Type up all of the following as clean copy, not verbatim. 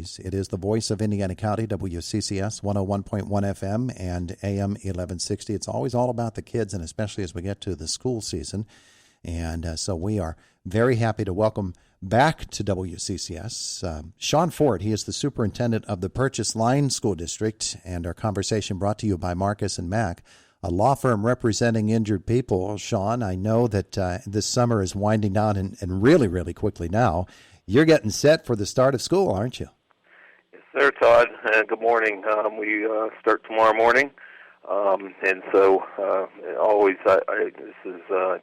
communities. It is the voice of Indiana County, WCCS 101.1 FM and AM 1160. It's always all about the kids, and especially as we get to the school season. And so we are very happy to welcome back to WCCS Shawn Ford. He is the superintendent of the Purchase Line School District, and our conversation brought to you by Marcus and Mack, a law firm representing injured people. Shawn, I know that this summer is winding down and really, really quickly now. You're getting set for the start of school, aren't you? Yes, sir, Todd. Good morning. We start tomorrow morning. And so always, I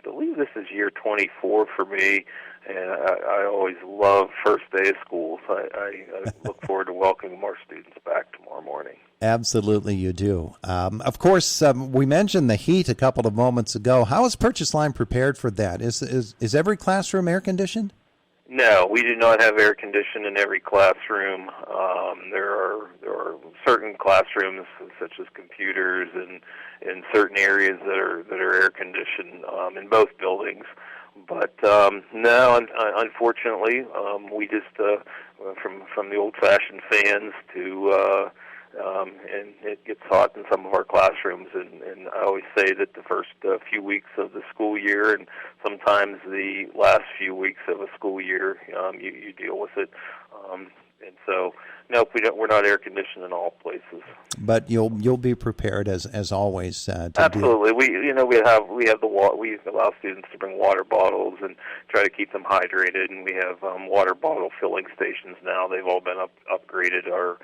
believe this is year 24 for me, and I always love first day of school. So I look forward to welcoming more students back tomorrow morning. Absolutely, you do. Of course, we mentioned the heat a couple of moments ago. How is Purchase Line prepared for that? Is every classroom air conditioned? No, we do not have air conditioning in every classroom. There are certain classrooms, such as computers, and in certain areas that are air conditioned in both buildings. But no, unfortunately, we just from the old-fashioned fans to and it gets hot in some of our classrooms, and I always say that the first few weeks of the school year and sometimes the last few weeks of a school year, you deal with it. And so, nope, we're not air conditioned in all places. But you'll be prepared as always. To Absolutely, we allow students to bring water bottles and try to keep them hydrated, and we have water bottle filling stations now. They've all been upgraded, our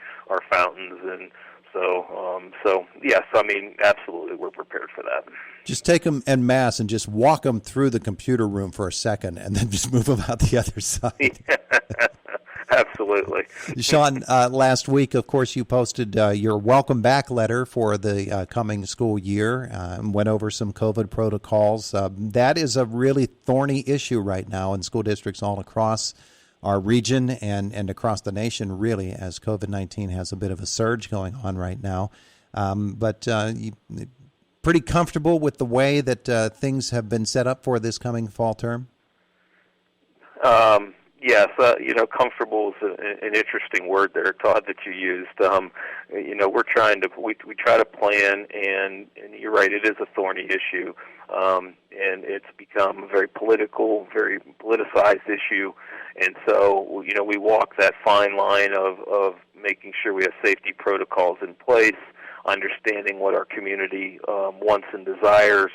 fountains, and so yes, I mean, absolutely, we're prepared for that. Just take them en masse and just walk them through the computer room for a second, and then just move them out the other side. Absolutely. Shawn, last week, of course, you posted your welcome back letter for the coming school year and went over some COVID protocols. That is a really thorny issue right now in school districts all across our region and across the nation, really, as COVID-19 has a bit of a surge going on right now. But you pretty comfortable with the way that things have been set up for this coming fall term? Yes, comfortable is an interesting word there, Todd, that you used. We're trying to we try to plan, and you're right, it is a thorny issue, and it's become a very political, very politicized issue, and so we walk that fine line of making sure we have safety protocols in place, understanding what our community wants and desires,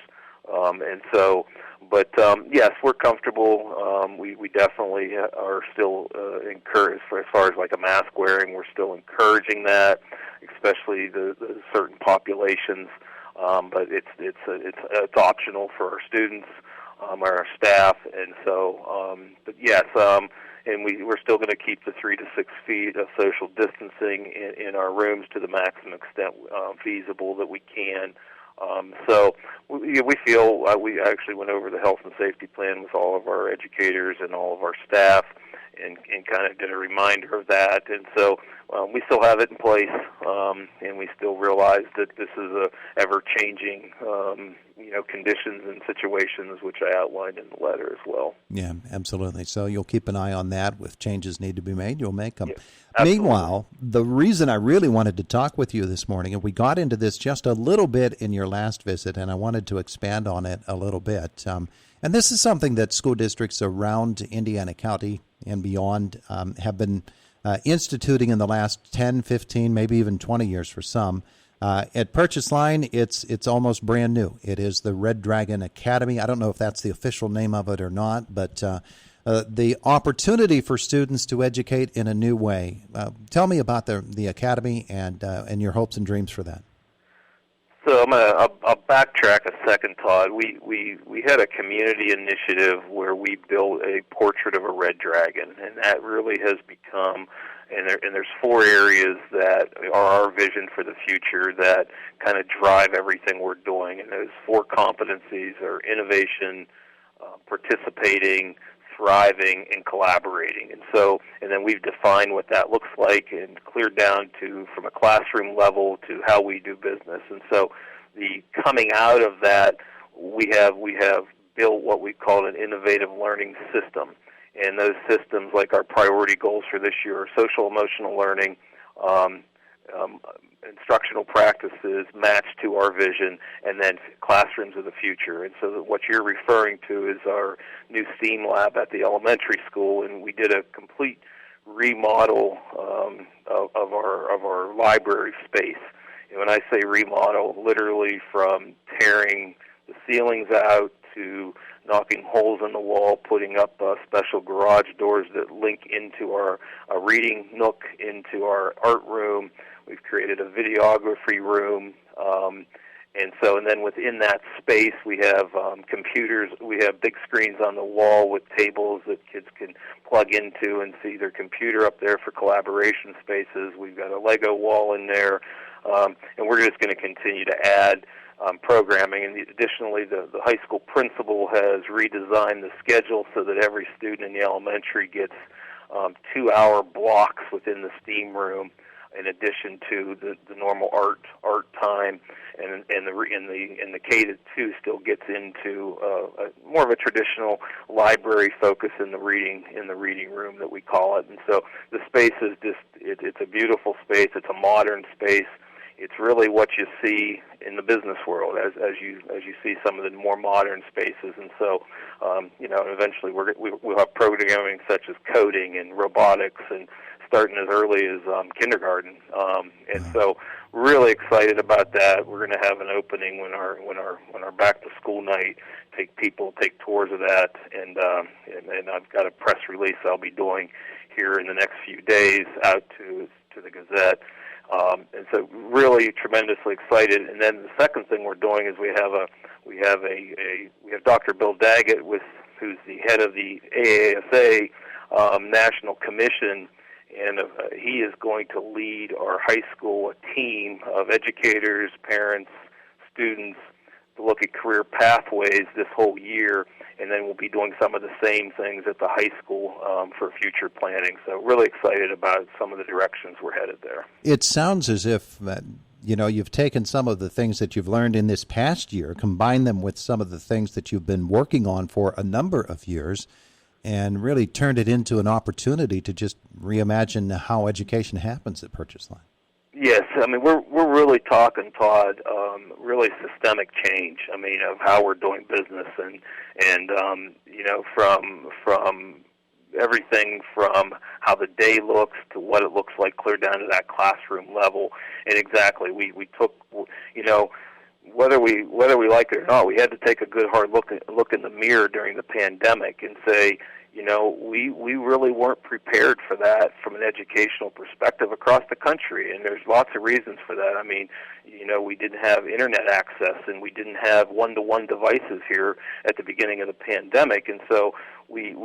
and so. But yes, we're comfortable. We definitely are still encouraged as far as like a mask wearing. We're still encouraging that, especially the certain populations. But it's optional for our students, our staff, and so. But yes, and we're still going to keep the 3 to 6 feet of social distancing in our rooms to the maximum extent feasible that we can. So we feel we actually went over the health and safety plan with all of our educators and all of our staff and kind of did a reminder of that. And so we still have it in place, and we still realize that this is a ever-changing, conditions and situations, which I outlined in the letter as well. Yeah, absolutely. So you'll keep an eye on that. If changes need to be made, you'll make them. Yeah, meanwhile, the reason I really wanted to talk with you this morning, and we got into this just a little bit in your last visit, and I wanted to expand on it a little bit. And this is something that school districts around Indiana County and beyond have been instituting in the last 10, 15, maybe even 20 years for some. At Purchase Line, it's almost brand new. It is the Red Dragon Academy. I don't know if that's the official name of it or not, but the opportunity for students to educate in a new way. Tell me about the academy and your hopes and dreams for that. So I'll backtrack a second, Todd. We had a community initiative where we built a portrait of a red dragon, and that really has become. And there's 4 areas that are our vision for the future that kind of drive everything we're doing. And those 4 competencies are innovation, participating, thriving, and collaborating. And then we've defined what that looks like and cleared down to from a classroom level to how we do business. And so the coming out of that, we have built what we call an innovative learning system. and those systems, like our priority goals for this year, are social emotional learning, um, instructional practices matched to our vision, and then classrooms of the future. And so what you're referring to is our new STEAM lab at the elementary school, and we did a complete remodel of our library space. And when I say remodel, literally from tearing the ceilings out to knocking holes in the wall, putting up special garage doors that link into our reading nook, into our art room. We've created a videography room. And then within that space, we have computers. We have big screens on the wall with tables that kids can plug into and see their computer up there for collaboration spaces. We've got a Lego wall in there, and we're just going to continue to add programming. And additionally, the high school principal has redesigned the schedule so that every student in the elementary gets 2-hour blocks within the STEAM room, in addition to the normal art time, and the K-2 still gets into more of a traditional library focus in the reading room that we call it. And so the space is it's a beautiful space. It's a modern space. It's really what you see in the business world as you see some of the more modern spaces. And so eventually we'll have programming such as coding and robotics, and starting as early as kindergarten. And so really excited about that. We're going to have an opening when our back to school night. Take tours of that, and I've got a press release I'll be doing here in the next few days out to the Gazette. And so really tremendously excited. And then the second thing we're doing is we have Dr. Bill Daggett, who's the head of the AASA National Commission, and he is going to lead our high school team of educators, parents, students to look at career pathways this whole year, and then we'll be doing some of the same things at the high school for future planning. So really excited about some of the directions we're headed there. It sounds as if you've taken some of the things that you've learned in this past year, combined them with some of the things that you've been working on for a number of years, and really turned it into an opportunity to just reimagine how education happens at Purchase Line. Yes, I mean we're really talking, Todd, really systemic change. I mean, of how we're doing business, and from everything from how the day looks to what it looks like, clear down to that classroom level. And exactly, we took, whether we like it or not, we had to take a good hard look in the mirror during the pandemic and say, we really weren't prepared for that from an educational perspective across the country, and there's lots of reasons for that. I mean, we didn't have internet access, and we didn't have one-to-one devices here at the beginning of the pandemic, and so we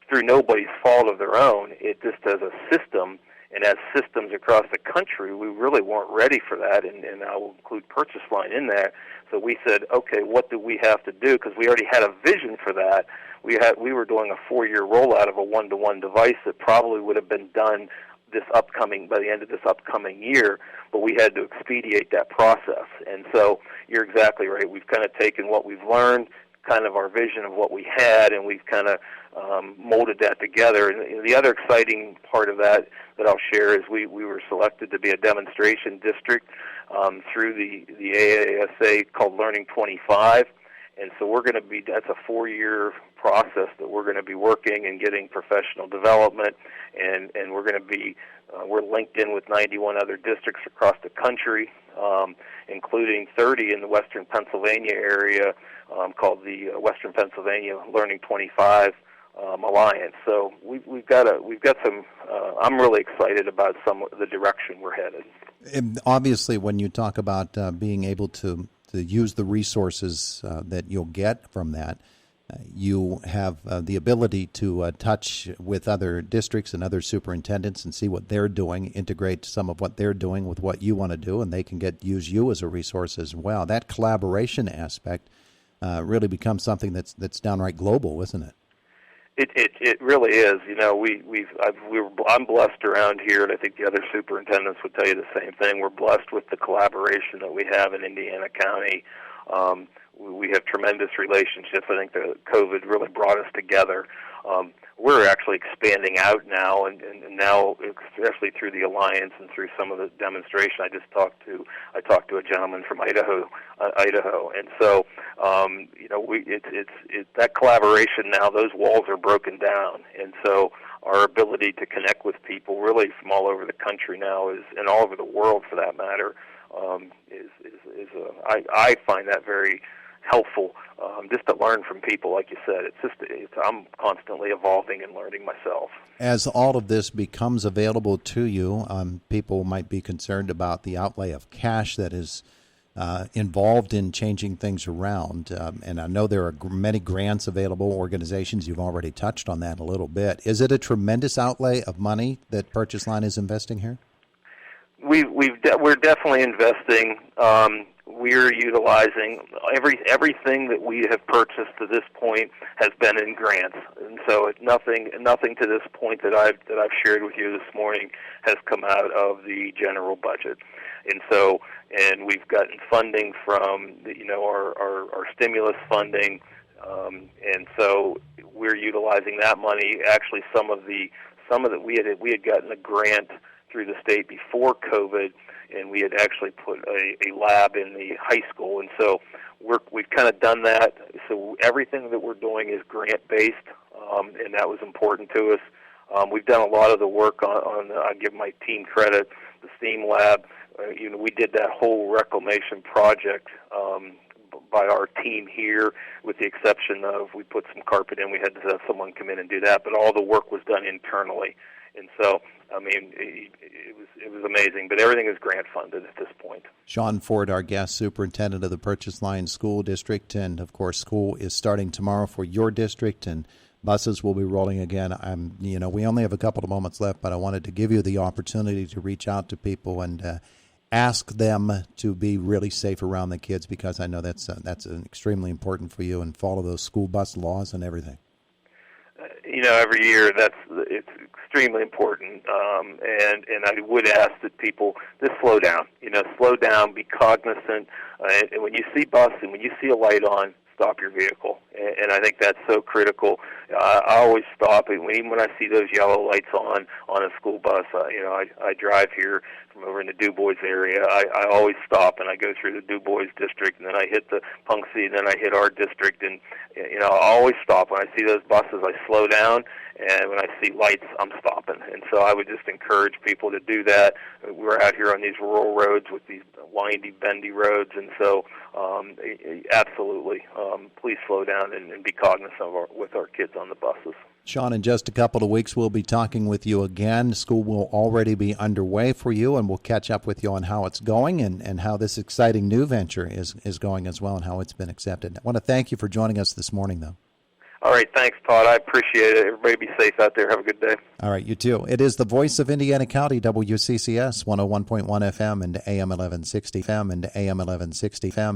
through nobody's fault of their own, it just as a system, and as systems across the country, we really weren't ready for that, and I will include Purchase Line in that. So we said, okay, what do we have to do? Because we already had a vision for that. We were doing a 4-year rollout of a one-to-one device that probably would have been done by the end of this upcoming year, but we had to expedite that process. And so you're exactly right. We've kind of taken what we've learned, kind of our vision of what we had, and we've kind of molded that together. And the other exciting part of that I'll share is we were selected to be a demonstration district through the AASA called Learning 25. And so that's a 4-year process that we're going to be working and getting professional development, and we're going to be, we're linked in with 91 other districts across the country, including 30 in the Western Pennsylvania area, called the Western Pennsylvania Learning 25 Alliance. So we've got some. I'm really excited about some of the direction we're headed. And obviously, when you talk about being able to use the resources that you'll get from that, you have the ability to touch with other districts and other superintendents and see what they're doing, integrate some of what they're doing with what you want to do, and they can use you as a resource as well. That collaboration aspect really becomes something that's downright global, isn't it? It really is. I'm blessed around here, and I think the other superintendents would tell you the same thing. We're blessed with the collaboration that we have in Indiana County. we have tremendous relationships. I think the COVID really brought us together. We're actually expanding out now, and now, especially through the alliance and through some of the demonstration. I talked to a gentleman from Idaho, and so it's that collaboration now. Those walls are broken down, and so our ability to connect with people really from all over the country now is, and all over the world for that matter, I find that very helpful, just to learn from people. Like you said, I'm constantly evolving and learning myself. As all of this becomes available to you, people might be concerned about the outlay of cash that is involved in changing things around. And I know there are many grants available, organizations. You've already touched on that a little bit. Is it a tremendous outlay of money that Purchase Line is investing here? We're definitely investing. We're utilizing everything that we have purchased to this point has been in grants, and so nothing to this point that I've shared with you this morning has come out of the general budget. And we've gotten funding from our stimulus funding, and so we're utilizing that money. Actually, some of the we had gotten a grant through the state before COVID, and we had actually put a lab in the high school, and so we've kind of done that. So everything that we're doing is grant-based, and that was important to us. We've done a lot of the work on I give my team credit, the STEAM lab. We did that whole reclamation project by our team here, with the exception of we put some carpet in. We had to have someone come in and do that, but all the work was done internally. And so, I mean, it was amazing, but everything is grant funded at this point. Shawn Ford, our guest, superintendent of the Purchase Line School District, and of course, school is starting tomorrow for your district, and buses will be rolling again. We only have a couple of moments left, but I wanted to give you the opportunity to reach out to people and ask them to be really safe around the kids, because I know that's extremely important for you, and follow those school bus laws and everything. Every year it's extremely important, and I would ask that people just slow down. Slow down, be cognizant, and when you see bus and when you see a light on, stop your vehicle. And I think that's so critical. I always stop, even when I see those yellow lights on a school bus. I drive here from over in the Du Bois area. I always stop, and I go through the Du Bois district, and then I hit the Punxsutawney, and then I hit our district, and I always stop. When I see those buses, I slow down, and when I see lights, I'm stopping. And so I would just encourage people to do that. We're out here on these rural roads with these windy, bendy roads, and so absolutely, please slow down and be cognizant with our kids on the buses. Shawn, in just a couple of weeks, we'll be talking with you again. School will already be underway for you, and we'll catch up with you on how it's going and how this exciting new venture is going as well, and how it's been accepted. I want to thank you for joining us this morning, though. All right, thanks, Todd. I appreciate it. Everybody be safe out there. Have a good day. All right, you too. It is the voice of Indiana County, WCCS, 101.1 FM and AM 1160 FM and AM 1160 FM.